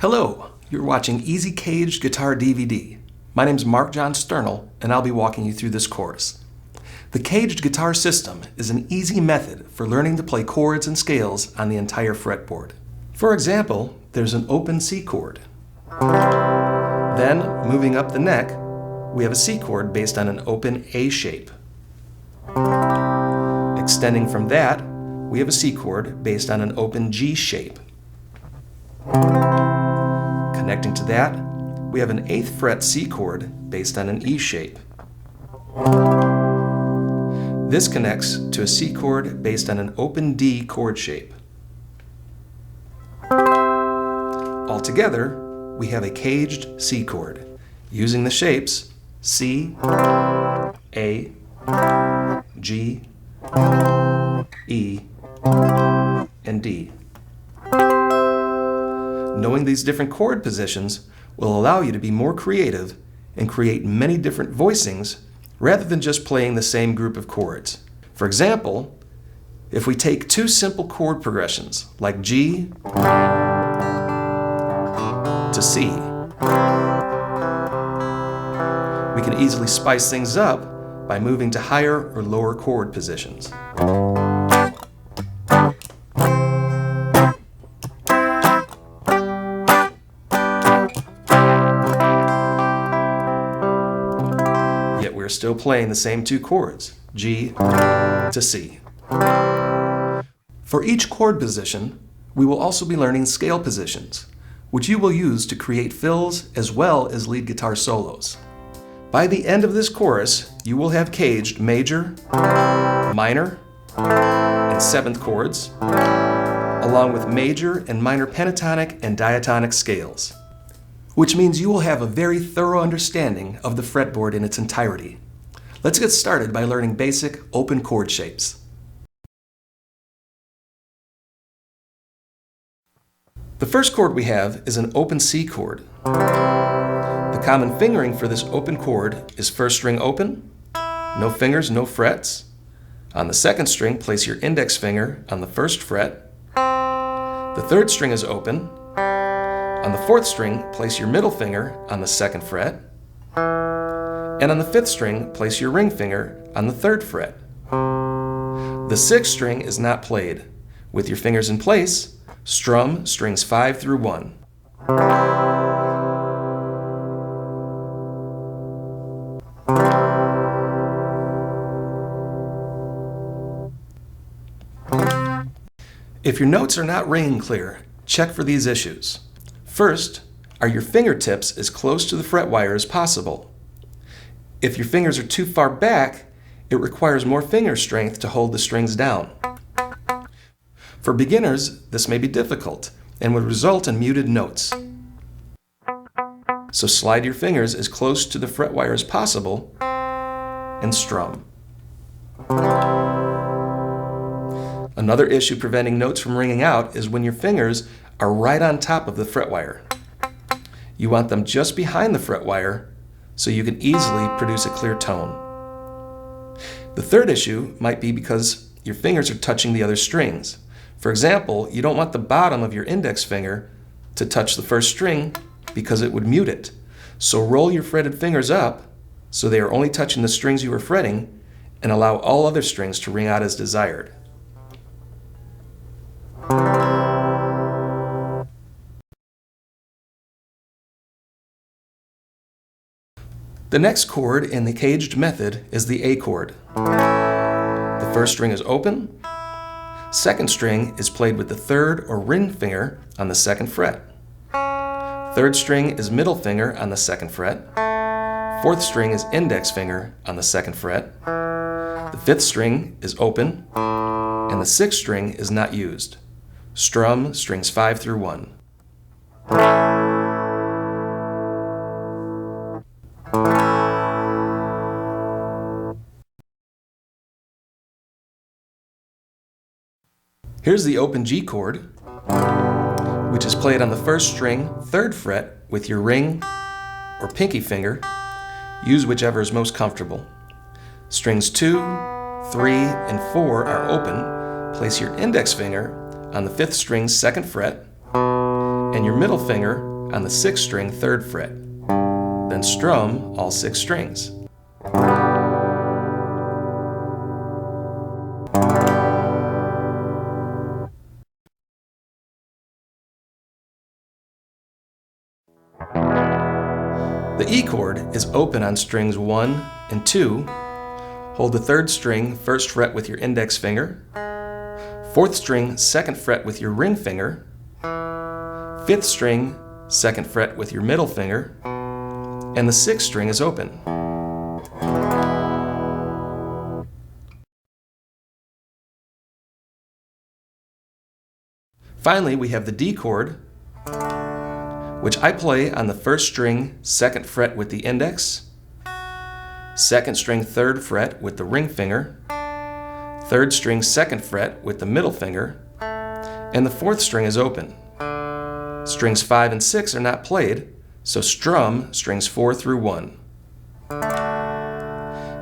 Hello, you're watching Easy Caged Guitar DVD. My name's Mark John Sternal, and I'll be walking you through this course. The caged guitar system is an easy method for learning to play chords and scales on the entire fretboard. For example, there's an open C chord. Then, moving up the neck, we have a C chord based on an open A shape. Extending from that, we have a C chord based on an open G shape. Connecting to that, we have an 8th fret C chord based on an E shape. This connects to a C chord based on an open D chord shape. Altogether, we have a caged C chord using the shapes C, A, G, E, and D. Knowing these different chord positions will allow you to be more creative and create many different voicings rather than just playing the same group of chords. For example, if we take two simple chord progressions like G to C, we can easily spice things up by moving to higher or lower chord positions. Yet we're still playing the same two chords, G to C. For each chord position, we will also be learning scale positions, which you will use to create fills as well as lead guitar solos. By the end of this course, you will have caged major, minor, and 7th chords, along with major and minor pentatonic and diatonic scales, which means you will have a very thorough understanding of the fretboard in its entirety. Let's get started by learning basic open chord shapes. The first chord we have is an open C chord. The common fingering for this open chord is first string open, no fingers, no frets. On the 2nd string, place your index finger on the 1st fret. The 3rd string is open. On the 4th string, place your middle finger on the 2nd fret. And on the 5th string, place your ring finger on the 3rd fret. The 6th string is not played. With your fingers in place, strum strings 5 through 1. If your notes are not ringing clear, check for these issues. First, are your fingertips as close to the fret wire as possible? If your fingers are too far back, it requires more finger strength to hold the strings down. For beginners, this may be difficult and would result in muted notes. So slide your fingers as close to the fret wire as possible and strum. Another issue preventing notes from ringing out is when your fingers are right on top of the fret wire. You want them just behind the fret wire so you can easily produce a clear tone. The third issue might be because your fingers are touching the other strings. For example, you don't want the bottom of your index finger to touch the 1st string because it would mute it. So roll your fretted fingers up so they are only touching the strings you are fretting and allow all other strings to ring out as desired. The next chord in the caged method is the A chord. The 1st string is open. 2nd string is played with the 3rd or ring finger on the 2nd fret. 3rd string is middle finger on the 2nd fret. 4th string is index finger on the 2nd fret. The 5th string is open, and the 6th string is not used. Strum strings 5 through 1. Here's the open G chord, which is played on the 1st string, 3rd fret with your ring or pinky finger. Use whichever is most comfortable. Strings 2, 3, and 4 are open. Place your index finger on the 5th string's 2nd fret and your middle finger on the 6th string 3rd fret. Then strum all 6 strings. The E chord is open on strings 1 and 2. Hold the 3rd string 1st fret with your index finger, 4th string 2nd fret with your ring finger, 5th string 2nd fret with your middle finger, and the 6th string is open. Finally, we have the D chord, which I play on the 1st string 2nd fret with the index, 2nd string 3rd fret with the ring finger, 3rd string 2nd fret with the middle finger, and the 4th string is open. Strings 5 and 6 are not played, so strum strings 4 through 1.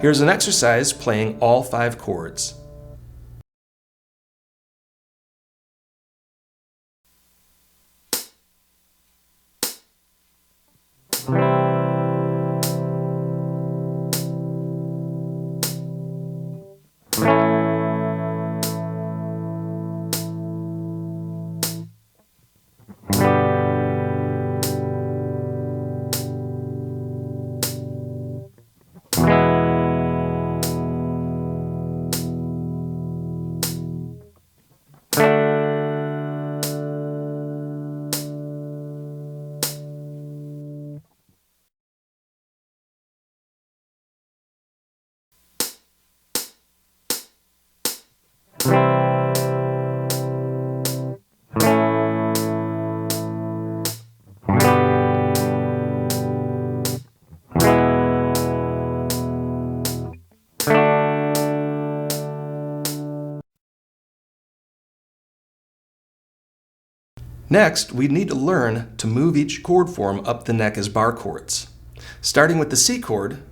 Here's an exercise playing all 5 chords. Next, we need to learn to move each chord form up the neck as bar chords. Starting with the C chord,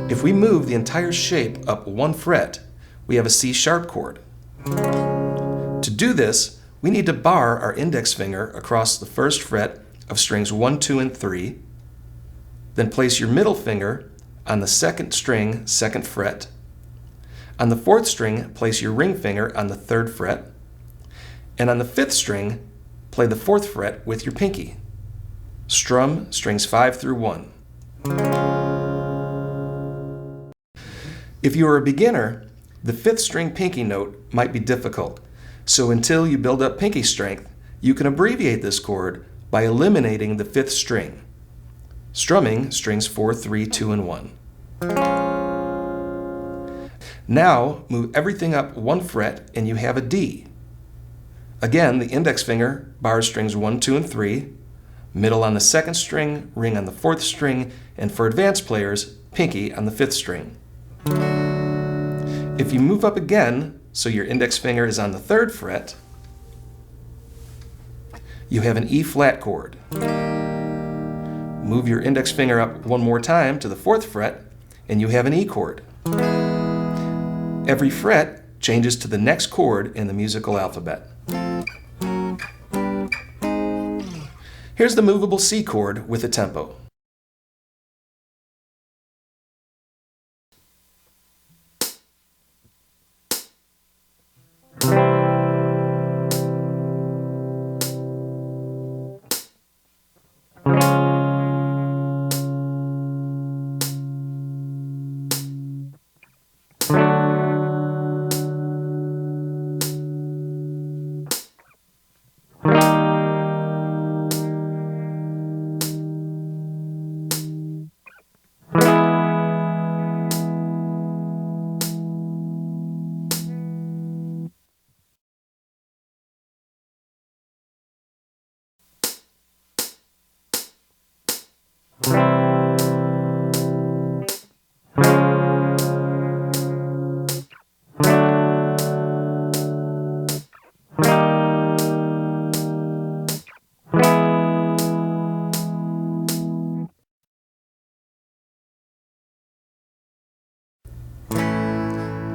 if we move the entire shape up 1 fret, we have a C sharp chord. To do this, we need to bar our index finger across the 1st fret of strings 1, 2, and 3, then place your middle finger on the 2nd string 2nd fret. On the 4th string, place your ring finger on the 3rd fret, and on the 5th string, play the 4th fret with your pinky. Strum strings 5 through 1. If you are a beginner, the 5th string pinky note might be difficult, so until you build up pinky strength, you can abbreviate this chord by eliminating the 5th string, strumming strings 4, 3, 2, and 1. Now move everything up 1 fret and you have a D. Again, the index finger bars strings 1, 2, and 3, middle on the 2nd string, ring on the 4th string, and for advanced players, pinky on the 5th string. If you move up again, so your index finger is on the 3rd fret, you have an E flat chord. Move your index finger up 1 more time to the 4th fret, and you have an E chord. Every fret changes to the next chord in the musical alphabet. Here's the movable C chord with a tempo.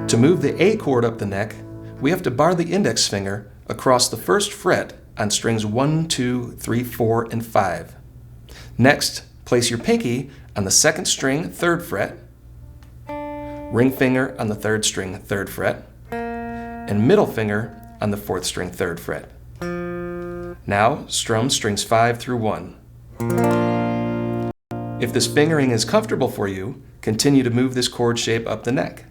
To move the A chord up the neck, we have to bar the index finger across the 1st fret on strings 1, 2, 3, 4, and 5. Next, place your pinky on the 2nd string, 3rd fret, ring finger on the 3rd string, 3rd fret, and middle finger on the 4th string, 3rd fret. Now, strum strings 5 through 1. If this fingering is comfortable for you, continue to move this chord shape up the neck.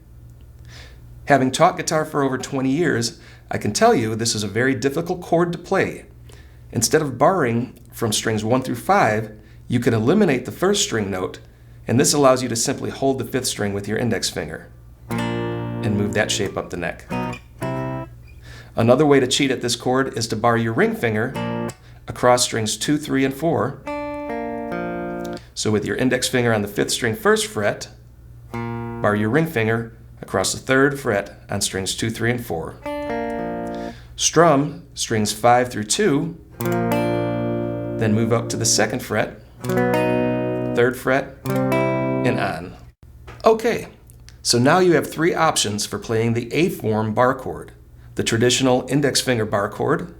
Having taught guitar for over 20 years, I can tell you this is a very difficult chord to play. Instead of barring from strings 1 through 5, you can eliminate the 1st string note, and this allows you to simply hold the 5th string with your index finger and move that shape up the neck. Another way to cheat at this chord is to bar your ring finger across strings 2, 3, and 4. So with your index finger on the 5th string, 1st fret, bar your ring finger across the 3rd fret on strings 2, 3, and 4. Strum strings 5 through 2, then move up to the 2nd fret, 3rd fret, and on. Okay, so now you have 3 options for playing the A form bar chord: the traditional index finger bar chord,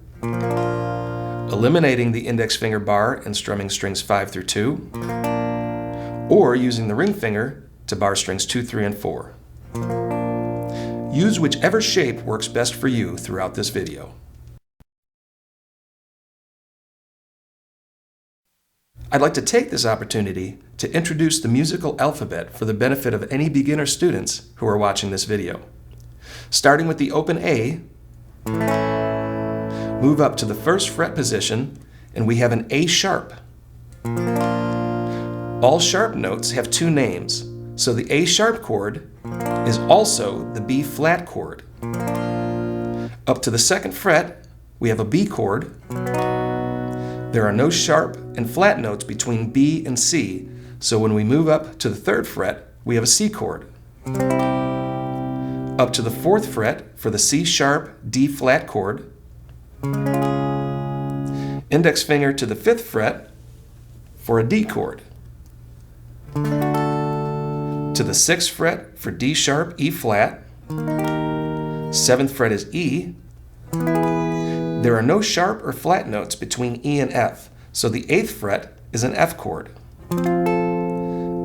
eliminating the index finger bar and strumming strings 5 through 2, or using the ring finger to bar strings 2, 3, and 4. Use whichever shape works best for you throughout this video. I'd like to take this opportunity to introduce the musical alphabet for the benefit of any beginner students who are watching this video. Starting with the open A, move up to the 1st fret position, and we have an A sharp. All sharp notes have 2 names, so the A sharp chord is also the B flat chord. Up to the 2nd fret, we have a B chord. There are no sharp and flat notes between B and C, so when we move up to the 3rd fret, we have a C chord. Up to the 4th fret for the C sharp, D flat chord. Index finger to the 5th fret for a D chord. To the 6th fret for D sharp, E flat. 7th fret is E. There are no sharp or flat notes between E and F, so the 8th fret is an F chord.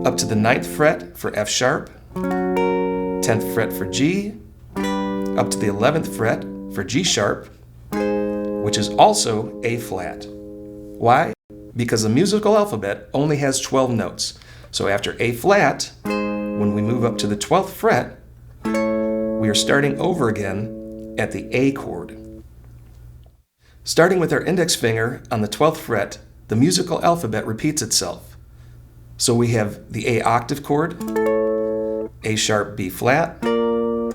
Up to the 9th fret for F sharp, 10th fret for G, up to the 11th fret for G sharp, which is also A flat. Why? Because the musical alphabet only has 12 notes. So after A flat, when we move up to the 12th fret, we are starting over again at the A chord. Starting with our index finger on the 12th fret, the musical alphabet repeats itself. So we have the A octave chord, A sharp, B flat,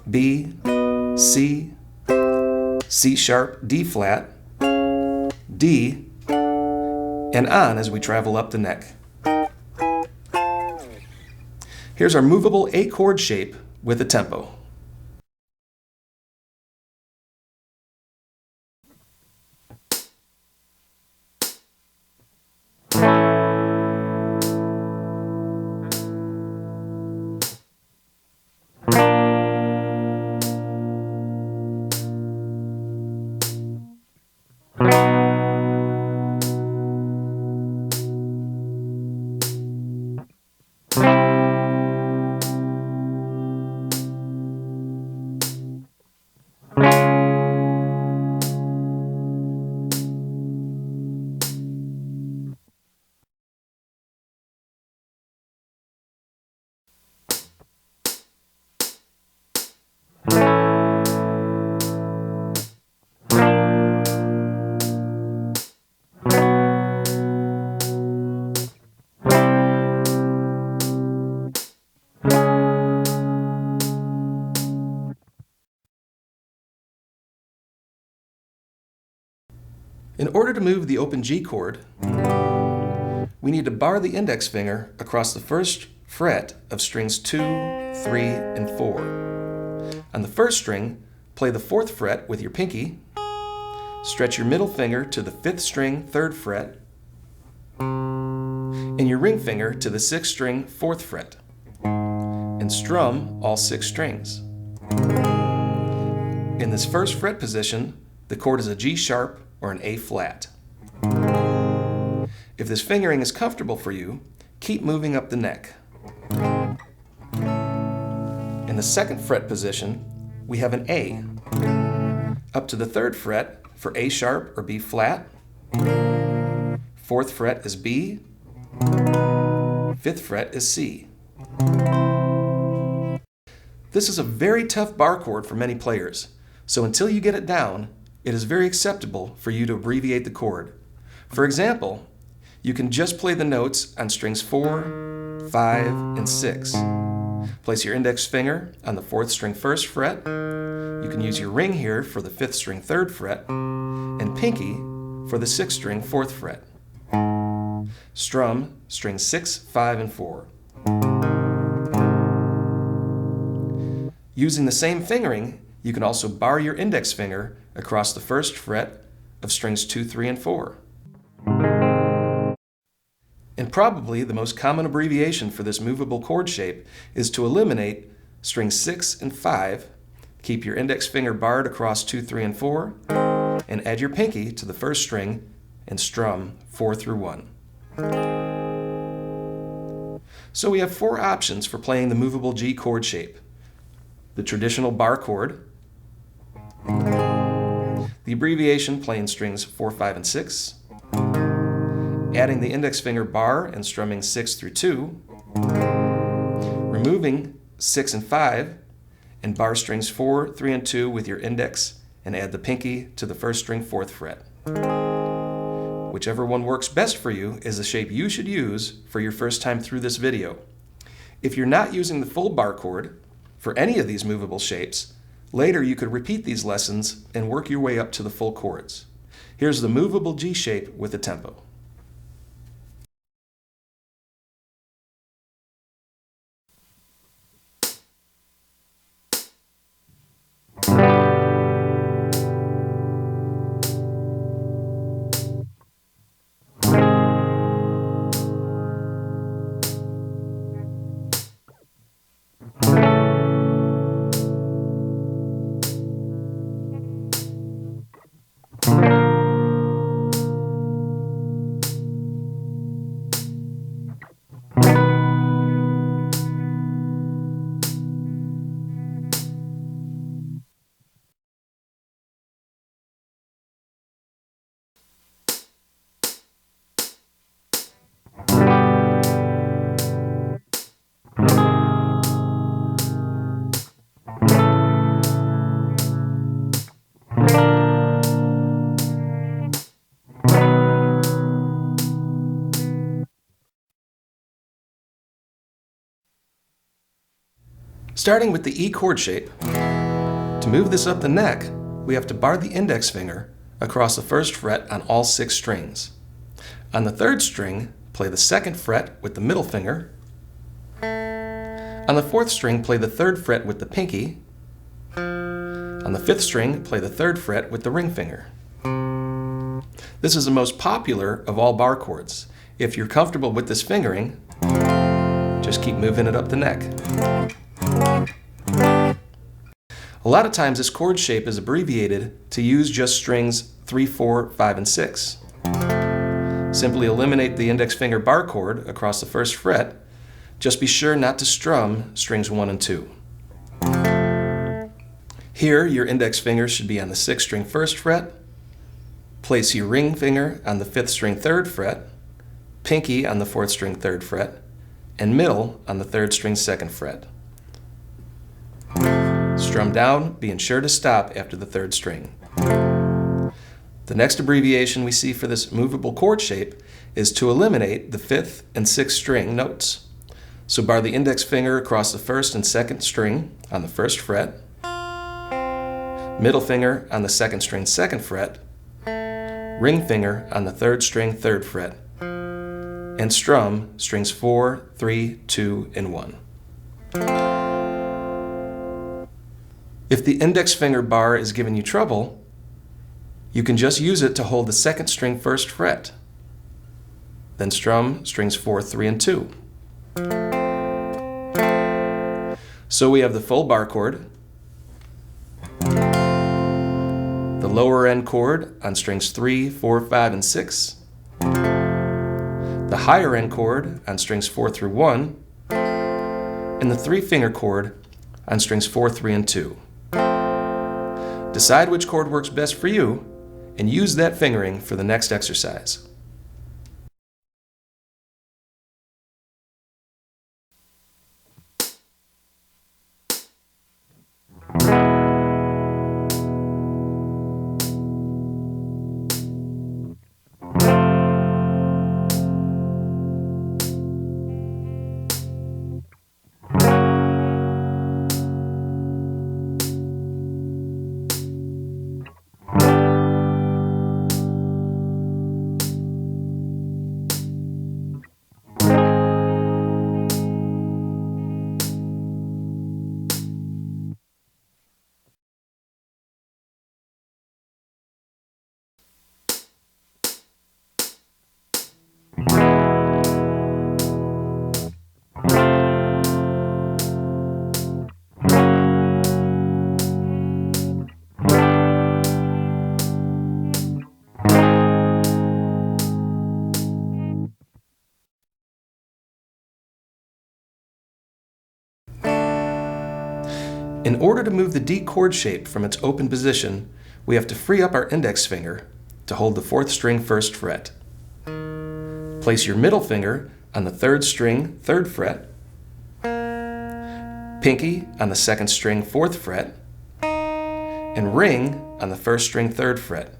B, C, C sharp, D flat, D, and on as we travel up the neck. Here's our movable A chord shape with a tempo. In order to move the open G chord, we need to bar the index finger across the 1st fret of strings 2, 3, and 4. On the 1st string, play the 4th fret with your pinky, stretch your middle finger to the 5th string, 3rd fret, and your ring finger to the 6th string, 4th fret, and strum all 6 strings. In this 1st fret position, the chord is a G sharp or an A flat. If this fingering is comfortable for you, keep moving up the neck. In the second fret position, we have an A. Up to the third fret for A sharp or B flat. Fourth fret is B. Fifth fret is C. This is a very tough bar chord for many players, so until you get it down, it is very acceptable for you to abbreviate the chord. For example, you can just play the notes on strings 4, 5, and 6. Place your index finger on the 4th string 1st fret. You can use your ring here for the 5th string 3rd fret, and pinky for the 6th string 4th fret. Strum strings 6, 5, and 4. Using the same fingering, you can also bar your index finger across the 1st fret of strings 2, 3, and 4. And probably the most common abbreviation for this movable chord shape is to eliminate strings 6 and 5, keep your index finger barred across 2, 3, and 4, and add your pinky to the 1st string and strum 4 through 1. So we have 4 options for playing the Movable G chord shape. The traditional bar chord, the abbreviation playing strings 4, 5, and 6, adding the index finger bar and strumming 6 through 2, removing 6 and 5, and bar strings 4, 3, and 2 with your index and add the pinky to the 1st string 4th fret. Whichever one works best for you is the shape you should use for your first time through this video. If you're not using the full bar chord for any of these movable shapes, later you could repeat these lessons and work your way up to the full chords. Here's the Movable G shape with the tempo. Starting with the E chord shape, to move this up the neck, we have to bar the index finger across the 1st fret on all 6 strings. On the 3rd string, play the 2nd fret with the middle finger. On the 4th string, play the 3rd fret with the pinky. On the 5th string, play the 3rd fret with the ring finger. This is the most popular of all bar chords. If you're comfortable with this fingering, just keep moving it up the neck. A lot of times this chord shape is abbreviated to use just strings 3, 4, 5, and 6. Simply eliminate the index finger bar chord across the 1st fret. Just be sure not to strum strings 1 and 2. Here, your index finger should be on the 6th string 1st fret. Place your ring finger on the 5th string 3rd fret, pinky on the 4th string 3rd fret, and middle on the 3rd string 2nd fret. Strum down, being sure to stop after the 3rd string. The next abbreviation we see for this movable chord shape is to eliminate the 5th and 6th string notes. So bar the index finger across the 1st and 2nd string on the 1st fret, middle finger on the 2nd string 2nd fret, ring finger on the 3rd string 3rd fret, and strum strings 4, 3, 2, and 1. If the index finger bar is giving you trouble, you can just use it to hold the 2nd string 1st fret. Then strum strings 4, 3, and 2. So we have the full bar chord, the lower end chord on strings 3, 4, 5, and 6, the higher end chord on strings 4 through 1, and the 3-finger chord on strings 4, 3, and 2. Decide which chord works best for you and use that fingering for the next exercise. In order to move the D chord shape from its open position, we have to free up our index finger to hold the 4th string 1st fret. Place your middle finger on the 3rd string 3rd fret, pinky on the 2nd string 4th fret, and ring on the 1st string 3rd fret,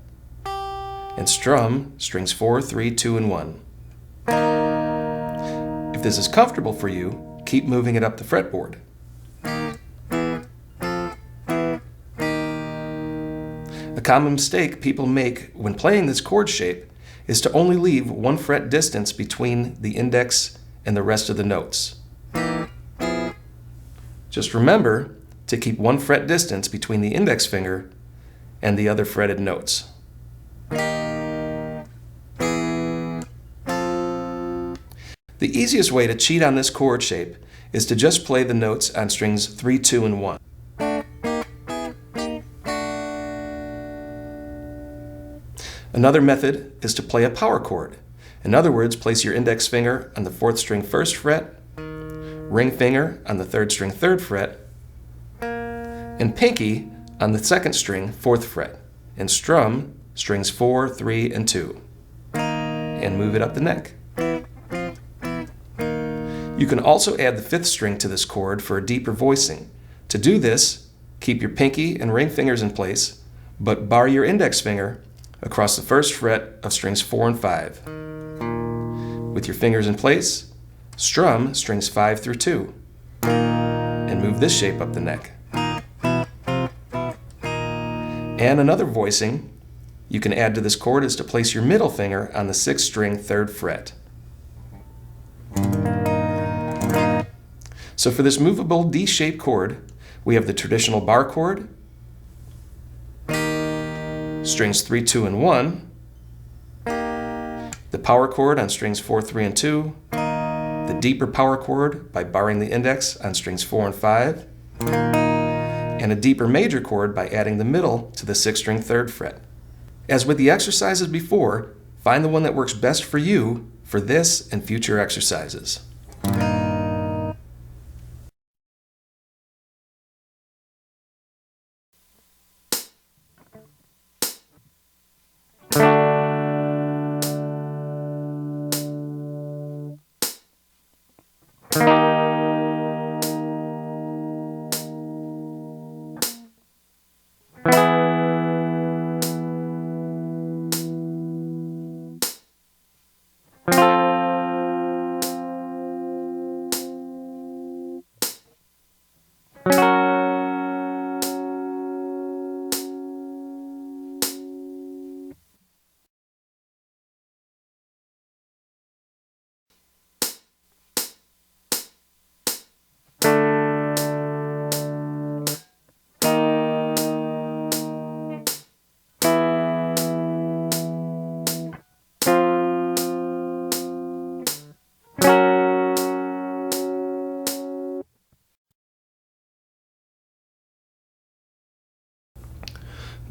and strum strings 4, 3, 2, and 1. If this is comfortable for you, keep moving it up the fretboard. A common mistake people make when playing this chord shape is to only leave 1 fret distance between the index and the rest of the notes. Just remember to keep 1 fret distance between the index finger and the other fretted notes. The easiest way to cheat on this chord shape is to just play the notes on strings 3, 2, and 1. Another method is to play a power chord. In other words, place your index finger on the 4th string 1st fret, ring finger on the 3rd string 3rd fret, and pinky on the 2nd string 4th fret, and strum strings 4, 3, and 2, and move it up the neck. You can also add the 5th string to this chord for a deeper voicing. To do this, keep your pinky and ring fingers in place, but bar your index finger across the 1st fret of strings 4 and 5. With your fingers in place, strum strings 5 through 2, and move this shape up the neck. And another voicing you can add to this chord is to place your middle finger on the 6th string 3rd fret. So for this movable D-shaped chord, we have the traditional bar chord, strings 3, 2, and 1, the power chord on strings 4, 3, and 2, the deeper power chord by barring the index on strings 4 and 5, and a deeper major chord by adding the middle to the 6th string 3rd fret. As with the exercises before, find the one that works best for you for this and future exercises.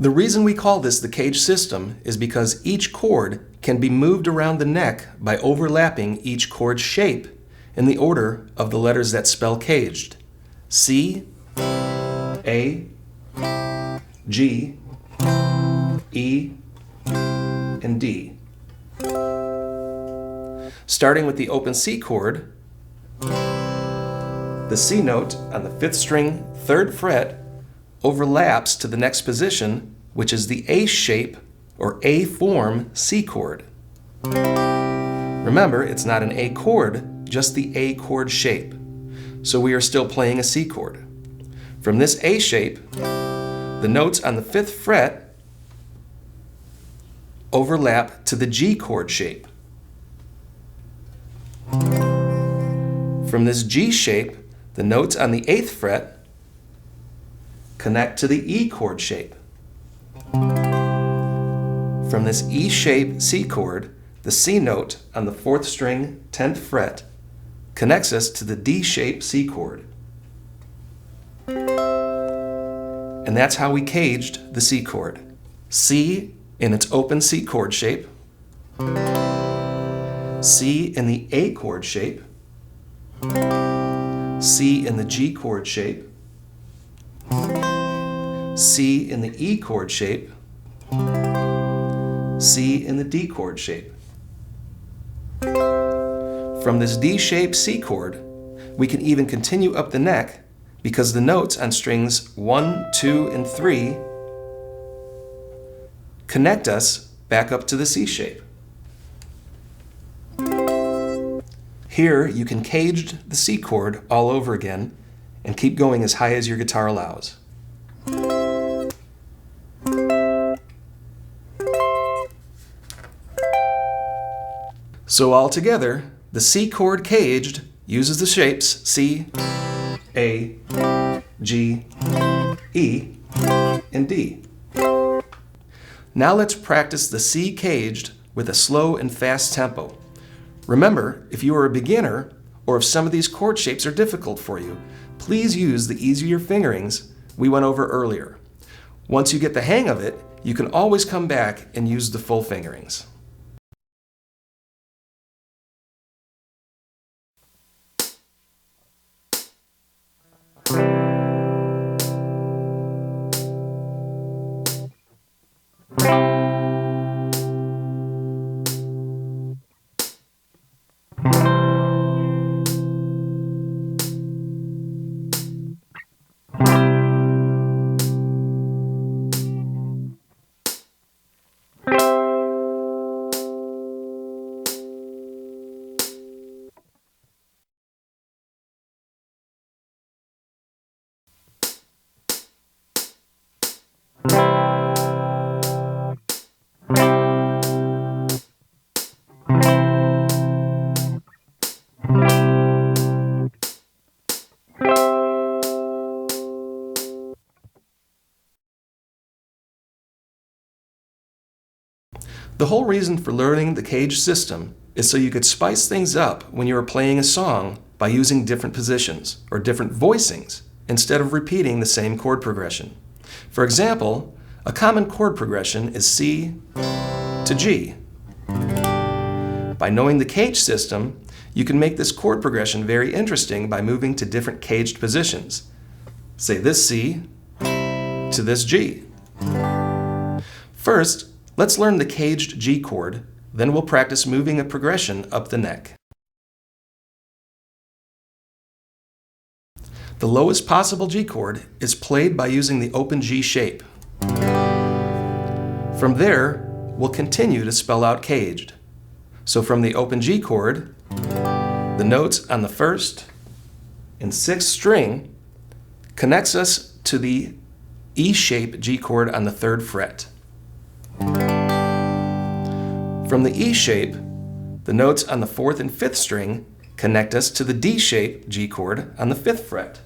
The reason we call this the caged system is because each chord can be moved around the neck by overlapping each chord shape in the order of the letters that spell caged: C, A, G, E, and D. Starting with the open C chord, the C note on the 5th string, 3rd fret overlaps to the next position, which is the A shape or A form C chord. Remember, it's not an A chord, just the A chord shape. So we are still playing a C chord. From this A shape, the notes on the 5th fret overlap to the G chord shape. From this G shape, the notes on the 8th fret connect to the E chord shape. From this E shape C chord, the C note on the 4th string, 10th fret connects us to the D shape C chord. And that's how we caged the C chord. C in its open C chord shape, C in the A chord shape, C in the G chord shape, C in the E chord shape, C in the D chord shape. From this D shape C chord, we can even continue up the neck because the notes on strings 1, 2, and 3 connect us back up to the C shape. Here you can caged the C chord all over again and keep going as high as your guitar allows. So altogether, the C chord caged uses the shapes C, A, G, E, and D. Now let's practice the C caged with a slow and fast tempo. Remember, if you are a beginner or if some of these chord shapes are difficult for you, please use the easier fingerings we went over earlier. Once you get the hang of it, you can always come back and use the full fingerings. The whole reason for learning the caged system is so you could spice things up when you are playing a song by using different positions or different voicings instead of repeating the same chord progression. For example, a common chord progression is C to G. By knowing the caged system, you can make this chord progression very interesting by moving to different caged positions. Say this C to this G. First, let's learn the caged G chord, then we'll practice moving a progression up the neck. The lowest possible G chord is played by using the open G shape. From there, we'll continue to spell out caged. So from the open G chord, the notes on the 1st and 6th string connects us to the E shape G chord on the 3rd fret. From the E shape, the notes on the 4th and 5th string connect us to the D shape G chord on the 5th fret.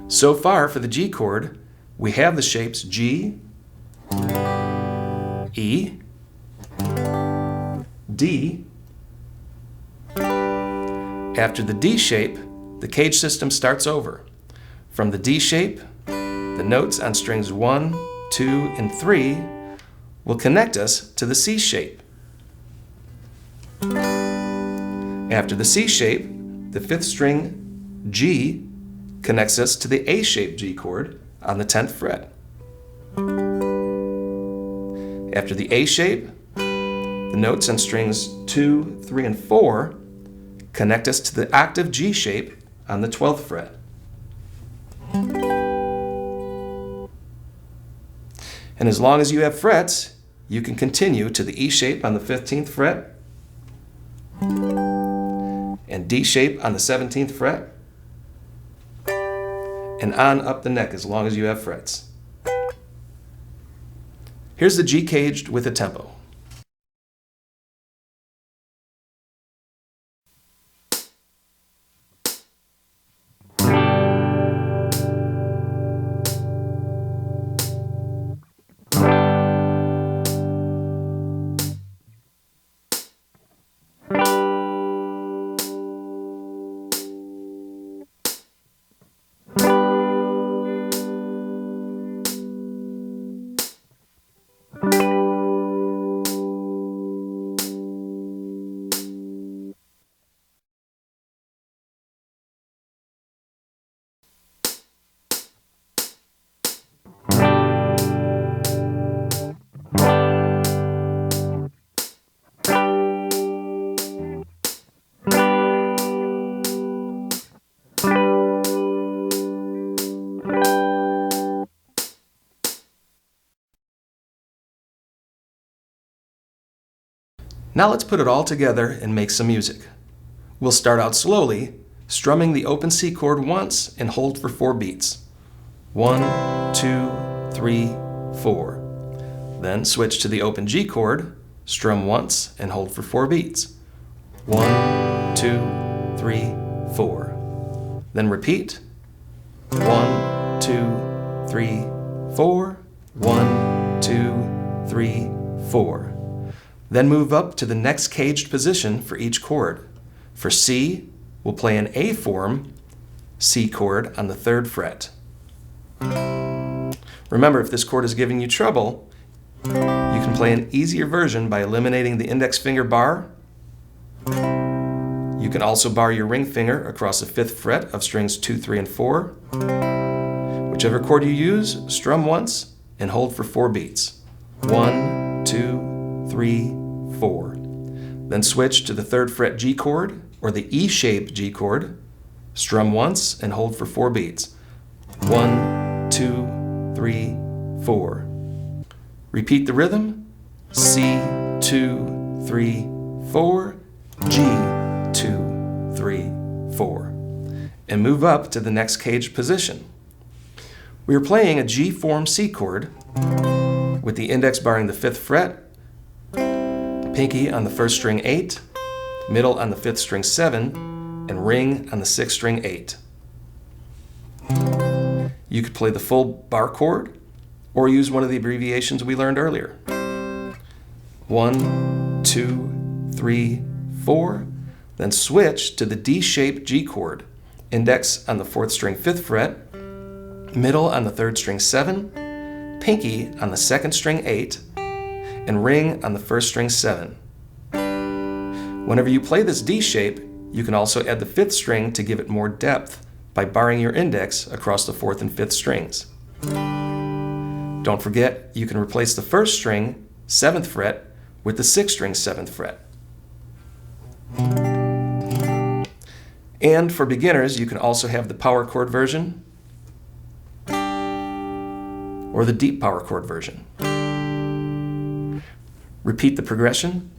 So far for the G chord, we have the shapes G, E, D. After the D shape, the caged system starts over. From the D shape, the The notes on strings 1, 2, and 3 will connect us to the C shape. After the C shape, the 5th string G connects us to the A-shaped G chord on the 10th fret. After the A shape, the notes on strings 2, 3, and 4 connect us to the octave G shape on the 12th fret. And as long as you have frets, you can continue to the E shape on the 15th fret and D shape on the 17th fret and on up the neck as long as you have frets. Here's the G caged with a tempo. Now let's put it all together and make some music. We'll start out slowly, strumming the open C chord once and hold for 4 beats. 1, 2, 3, 4. Then switch to the open G chord, strum once and hold for 4 beats. 1, 2, 3, 4. Then repeat. 1, 2, 3, 4. 1, 2, 3, 4. Then move up to the next caged position for each chord. For C, we'll play an A form C chord on the 3rd fret. Remember, if this chord is giving you trouble, you can play an easier version by eliminating the index finger bar. You can also bar your ring finger across the 5th fret of strings 2, 3, and 4. Whichever chord you use, strum once and hold for 4 beats. 1, 2, 3, 4. Then switch to the 3rd fret G chord or the E-shaped G chord. Strum once and hold for 4 beats. 1, 2, 3, 4. Repeat the rhythm. C, 2, 3, 4. G, 2, 3, 4. And move up to the next caged position. We are playing a G form C chord with the index barring the 5th fret, pinky on the 1st string 8, middle on the 5th string 7, and ring on the 6th string 8. You could play the full bar chord or use one of the abbreviations we learned earlier. 1, 2, 3, 4. Then switch to the D-shaped G chord, index on the 4th string 5th fret, middle on the 3rd string 7, pinky on the 2nd string 8, and ring on the 1st string 7. Whenever you play this D shape, you can also add the 5th string to give it more depth by barring your index across the 4th and 5th strings. Don't forget, you can replace the 1st string, 7th fret, with the 6th string 7th fret. And for beginners, you can also have the power chord version or the deep power chord version. Repeat the progression.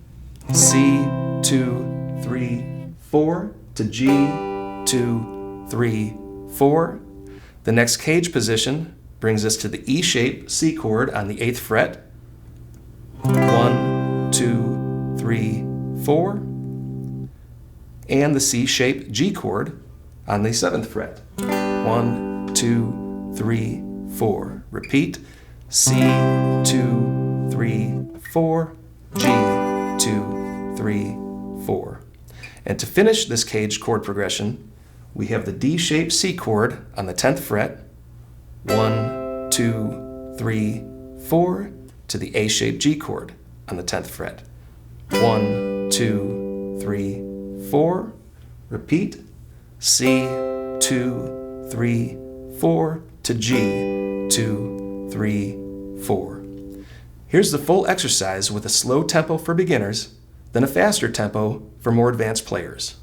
C, 2, 3, 4 to G, 2, 3, 4. The next cage position brings us to the E-shaped C chord on the 8th fret. 1, 2, 3, 4. And the C-shaped G chord on the 7th fret. 1, 2, 3, 4. Repeat. C, 2, 3, 4, G, 2, 3, 4. And to finish this caged chord progression, we have the D-shaped C chord on the 10th fret, 1, 2, 3, 4 to the A-shaped G chord on the 10th fret. 1, 2, 3, 4. Repeat. C, 2, 3, 4 to G, 2, 3, 4. Here's the full exercise with a slow tempo for beginners, then a faster tempo for more advanced players.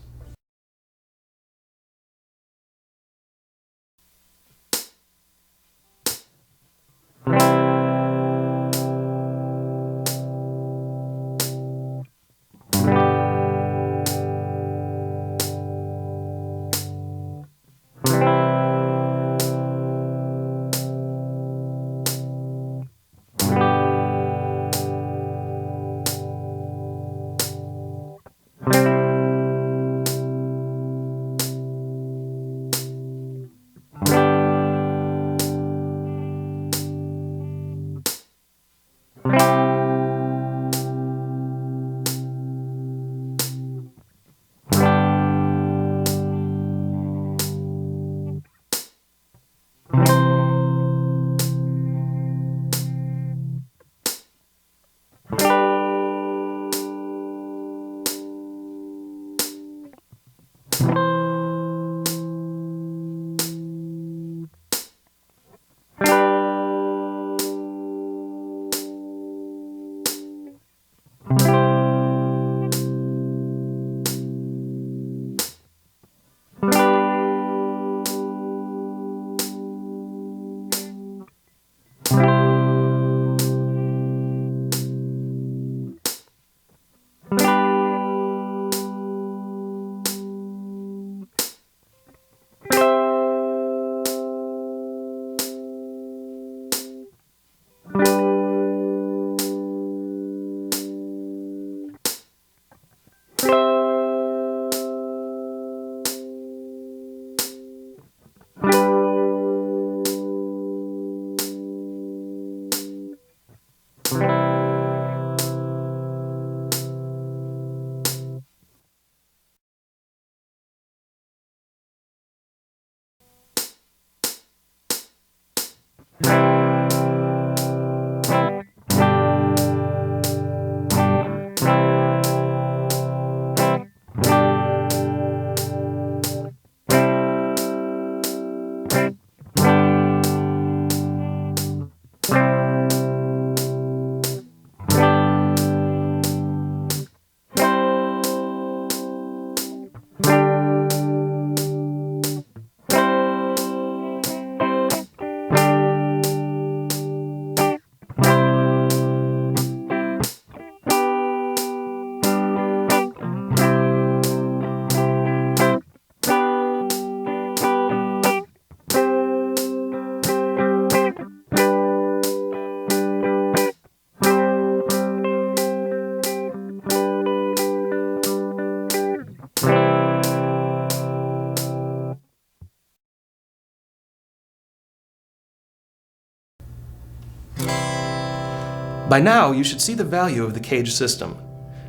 By now, you should see the value of the CAGED system.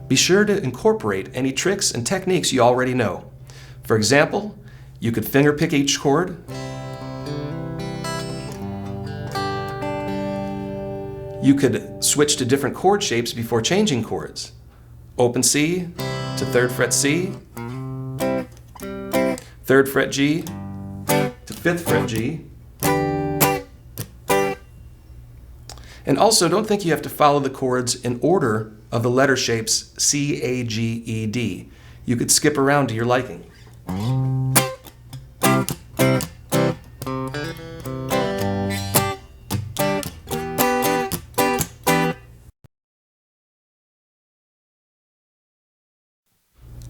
Be sure to incorporate any tricks and techniques you already know. For example, you could fingerpick each chord. You could switch to different chord shapes before changing chords. Open C to 3rd fret C, 3rd fret G to 5th fret G. And also, don't think you have to follow the chords in order of the letter shapes C, A, G, E, D. You could skip around to your liking.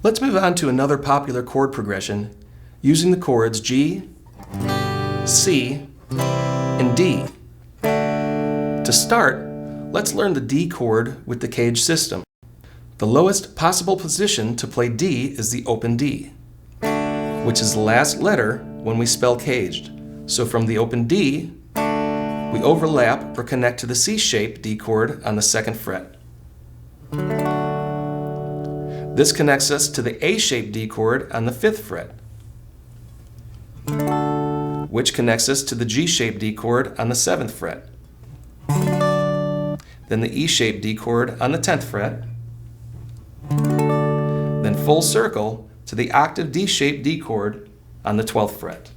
Let's move on to another popular chord progression using the chords G, C, and D. To start, let's learn the D chord with the CAGED system. The lowest possible position to play D is the open D, which is the last letter when we spell CAGED. So from the open D, we overlap or connect to the C-shaped D chord on the 2nd fret. This connects us to the A-shaped D chord on the 5th fret. which connects us to the G-shaped D chord on the 7th fret. Then the E-shaped D chord on the 10th fret. Then full circle to the octave D-shaped D chord on the 12th fret.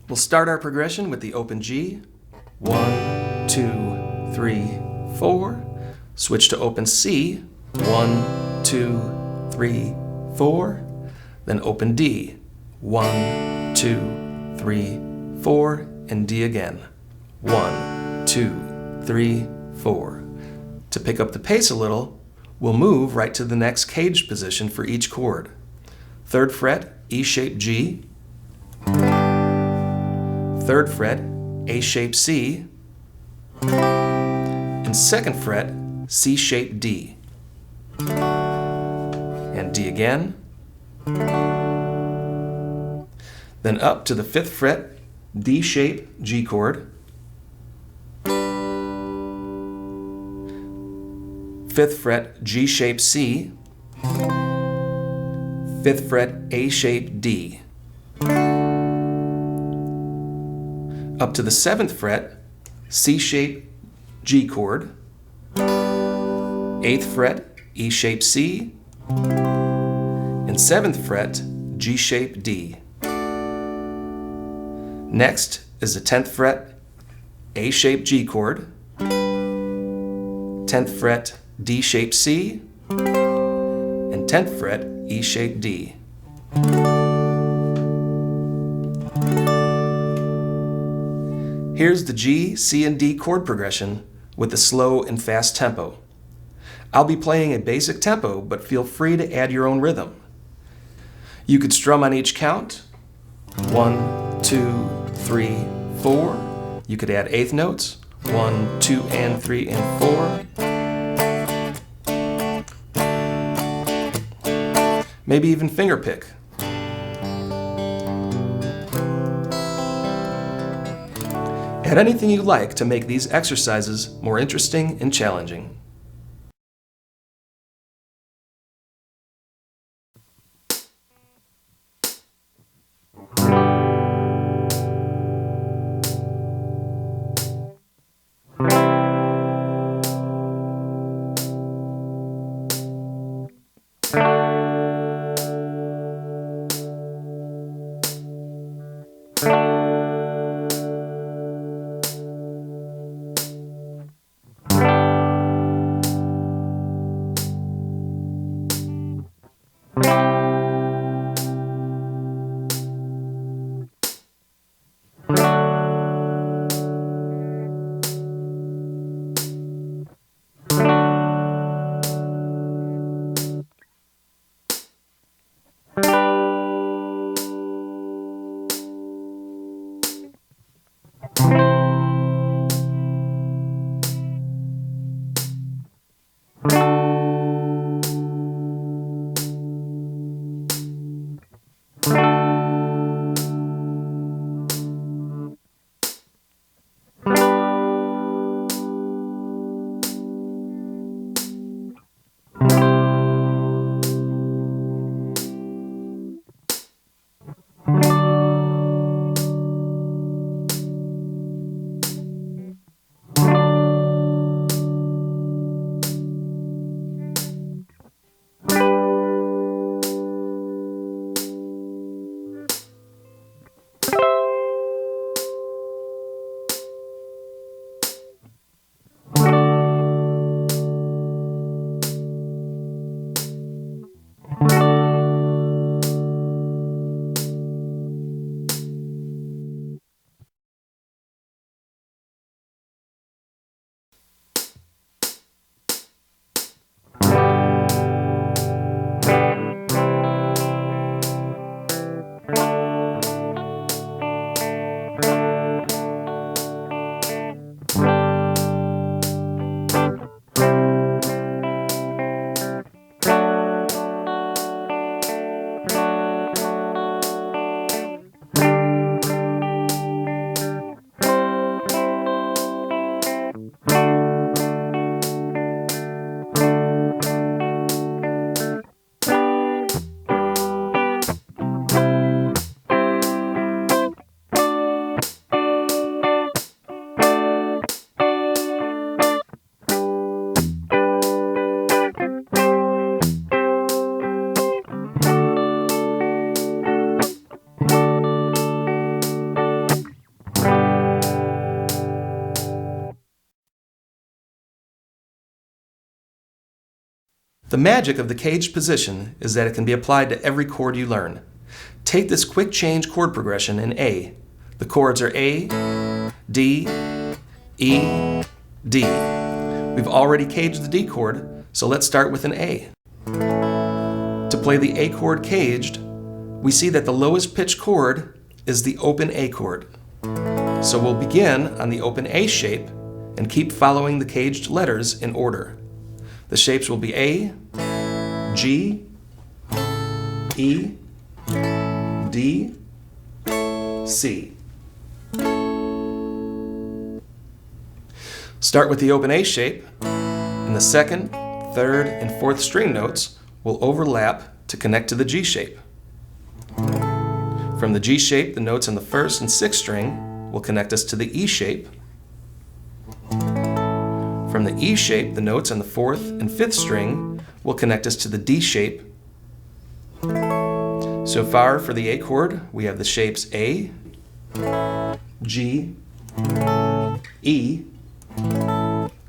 We'll start our progression with the open G. 1, 2, 3, 4. Switch to open C. 1, 2, 3, 4. Then open D. 1, 2, 3, 4. And D again. 1, 2, 3, 4. To pick up the pace a little, we'll move right to the next caged position for each chord. 3rd fret, E-shaped G. 3rd fret, A-shaped C, and 2nd fret, C-shaped D. And D again. Then up to the 5th fret, D-shaped G chord. 5th fret, G-shaped C. 5th fret, A-shaped D. Up to the 7th fret, C-shaped G chord, 8th fret, E-shaped C, and 7th fret, G-shaped D. Next is the 10th fret, A-shaped G chord, 10th fret, D-shaped C, and 10th fret, E-shaped D. Here's the G, C, and D chord progression with the slow and fast tempo. I'll be playing a basic tempo, but feel free to add your own rhythm. You could strum on each count. 1, 2, 3, 4. You could add eighth notes. 1, 2, and 3, and 4. Maybe even fingerpick. Add anything you like to make these exercises more interesting and challenging. The magic of the caged position is that it can be applied to every chord you learn. Take this quick change chord progression in A. The chords are A, D, E, D. We've already caged the D chord, so let's start with an A. To play the A chord caged, we see that the lowest pitch chord is the open A chord. So we'll begin on the open A shape and keep following the caged letters in order. The shapes will be A, G, E, D, C. Start with the open A shape, and the second, third, and fourth string notes will overlap to connect to the G shape. From the G shape, the notes on the first and sixth string will connect us to the E shape. From the E shape, the notes on the fourth and fifth string will connect us to the D shape. So far for the A chord, we have the shapes A, G, E,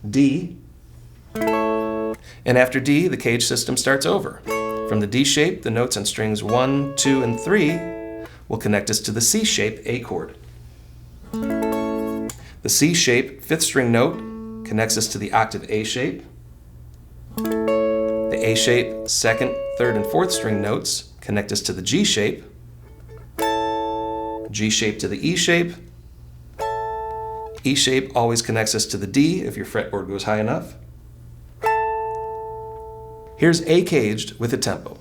D, and after D, the cage system starts over. From the D shape, the notes on strings 1, 2, and 3 will connect us to the C shape A chord. The C shape fifth string note connects us to the octave A shape. The A shape second, third, and fourth string notes connect us to the G shape. G shape to the E shape. E shape always connects us to the D if your fretboard goes high enough. Here's A caged with a tempo.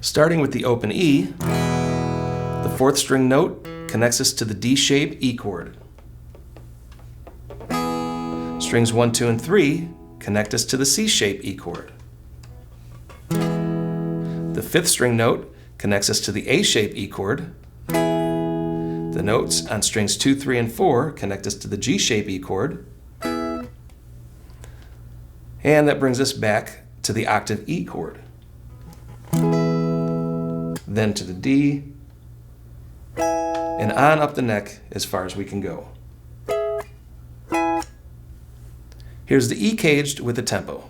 Starting with the open E, the fourth string note connects us to the D shape E chord. Strings 1, 2, and 3 connect us to the C shape E chord. The fifth string note connects us to the A shape E chord. The notes on strings 2, 3, and 4 connect us to the G shape E chord. And that brings us back to the octave E chord. Then to the D, and on up the neck as far as we can go. Here's the E caged with a tempo.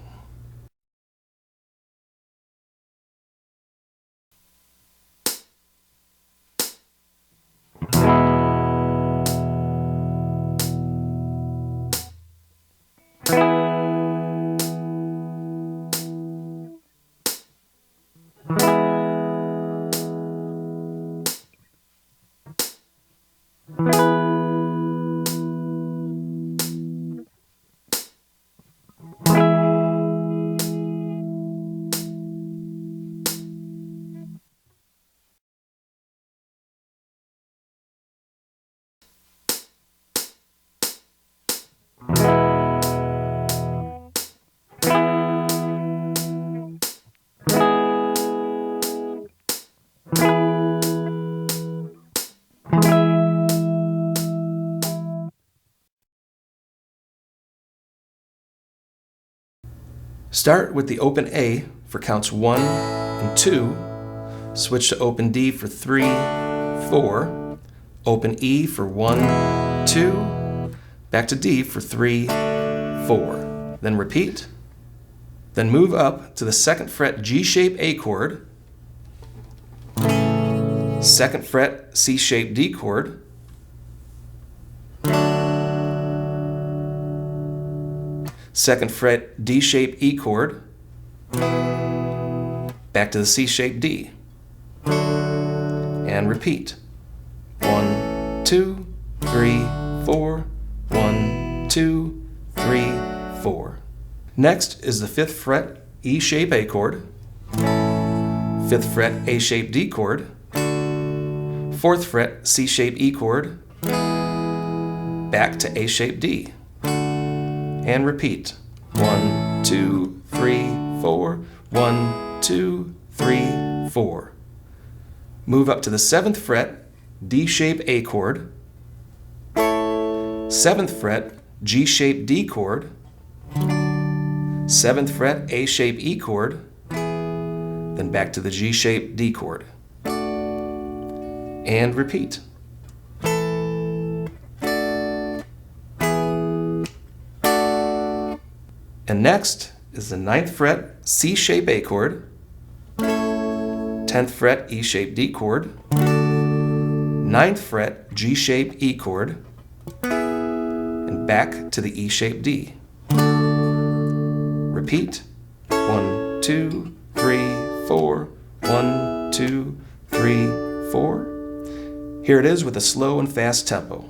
Start with the open A for counts 1 and 2, switch to open D for 3, 4, open E for 1, 2, back to D for 3, 4. Then repeat. Then move up to the 2nd fret G shape A chord, 2nd fret C shape D chord, 2nd fret D shape E chord, back to the C-shaped D, and repeat. 1, 2, 3, 4, 1, 2, 3, 4. Next is the 5th fret E-shape A chord, 5th fret A-shape D chord, 4th fret C-shape E chord, back to A-shape D, and repeat. 1, 2, 3, 4, 1, 2, 3, 4. Move up to the 7th fret D-shape A chord, 7th fret G-shape D chord, 7th fret A-shape E chord, then back to the G-shape D chord, and repeat. And next is the 9th fret C-shape A chord, 10th fret E-shape D chord, 9th fret G-shape E chord, and back to the E-shape D. Repeat. 1, 2, 3, 4, 1, 2, 3, 4. Here it is with a slow and fast tempo.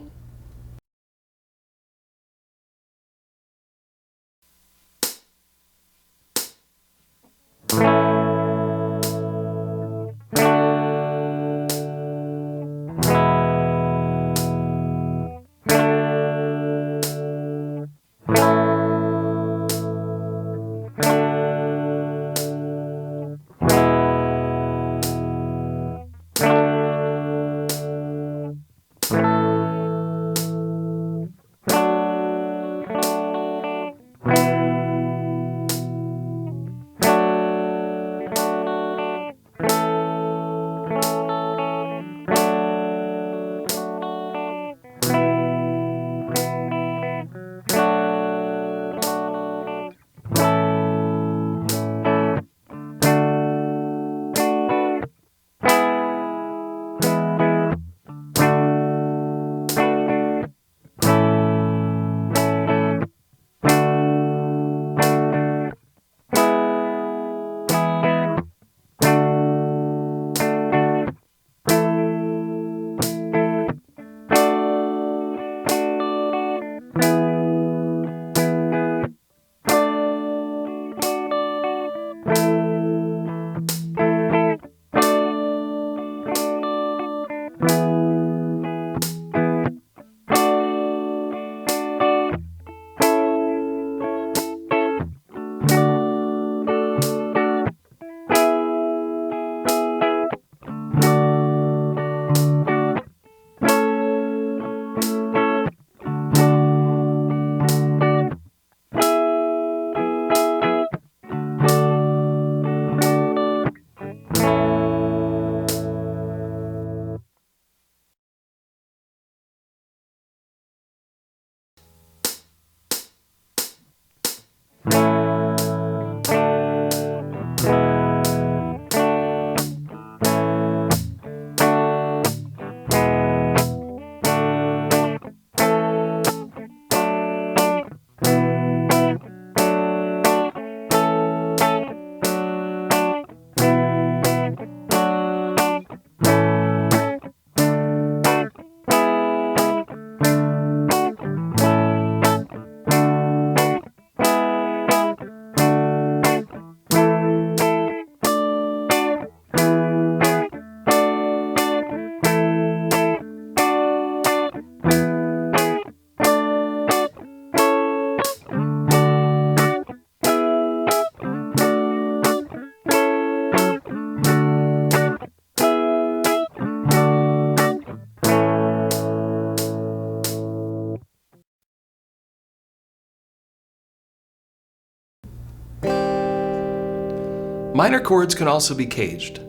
Minor chords can also be caged.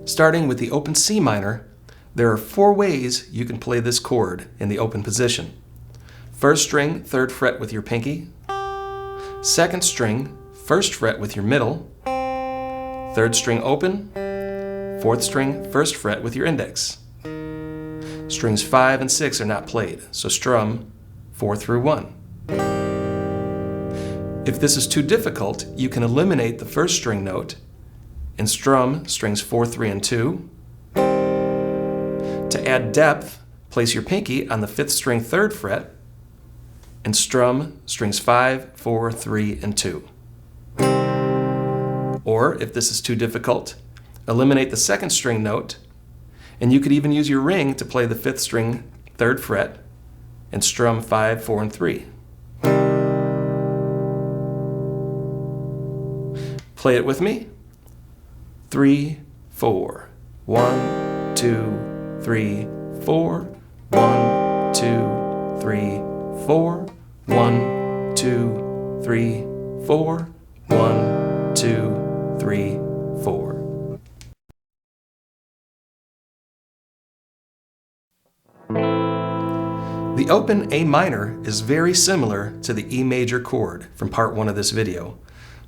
Starting with the open C minor, there are 4 ways you can play this chord in the open position. First string, 3rd fret with your pinky. Second string, 1st fret with your middle. 3rd string open. 4th string, 1st fret with your index. Strings 5 and 6 are not played, so strum 4 through 1. If this is too difficult, you can eliminate the 1st string note and strum strings 4, 3, and 2. To add depth, place your pinky on the 5th string 3rd fret and strum strings 5, 4, 3, and 2. Or, if this is too difficult, eliminate the 2nd string note, and you could even use your ring to play the 5th string 3rd fret and strum 5, 4, and 3. Play it with me. 3, 4. 1, 2, 3, 4. 1, 2, 3, 4. 1, 2, 3, 4. 1, 2, 3, 4. The open A minor is very similar to the E major chord from part 1 of this video.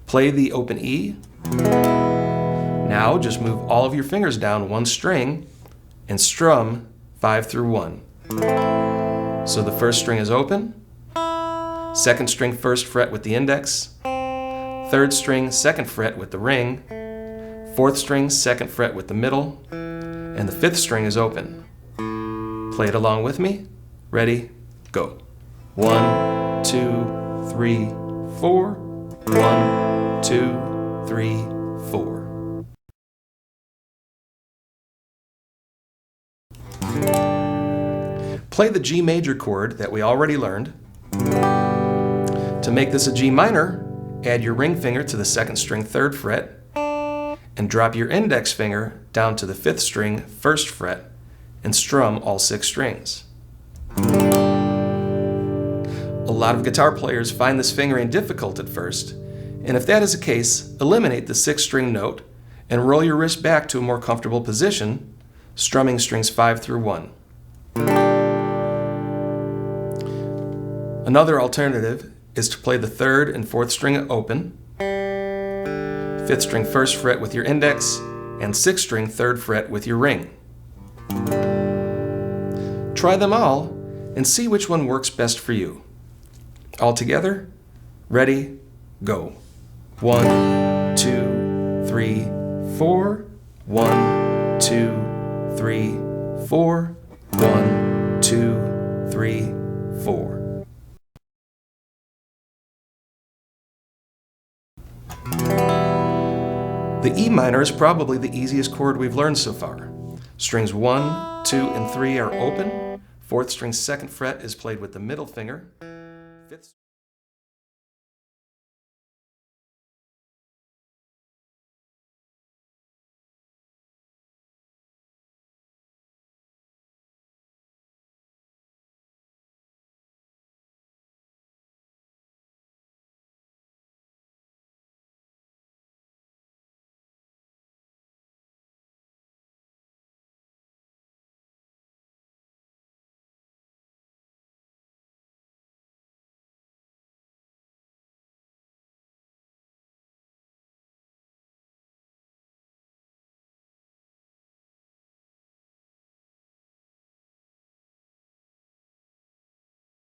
Play the open E. Now just move all of your fingers down one string and strum 5 through 1. So the 1st string is open, 2nd string 1st fret with the index, 3rd string 2nd fret with the ring, 4th string 2nd fret with the middle, and the 5th string is open. Play it along with me. Ready, go. 1, 2, 3, 4. 1, 2, 3, 4. Play the G major chord that we already learned. To make this a G minor, add your ring finger to the 2nd string 3rd fret and drop your index finger down to the 5th string 1st fret and strum all 6 strings. A lot of guitar players find this fingering difficult at first, and if that is the case, eliminate the 6th string note and roll your wrist back to a more comfortable position, strumming strings 5 through 1. Another alternative is to play the 3rd and 4th string open, 5th string 1st fret with your index, and 6th string 3rd fret with your ring. Try them all and see which one works best for you. All together, ready, go. 1, 2, 3, 4. 1, 2, 3, 4. 1, 2, 3, 4. The E minor is probably the easiest chord we've learned so far. Strings 1, 2, and 3 are open. 4th string 2nd fret is played with the middle finger. 5th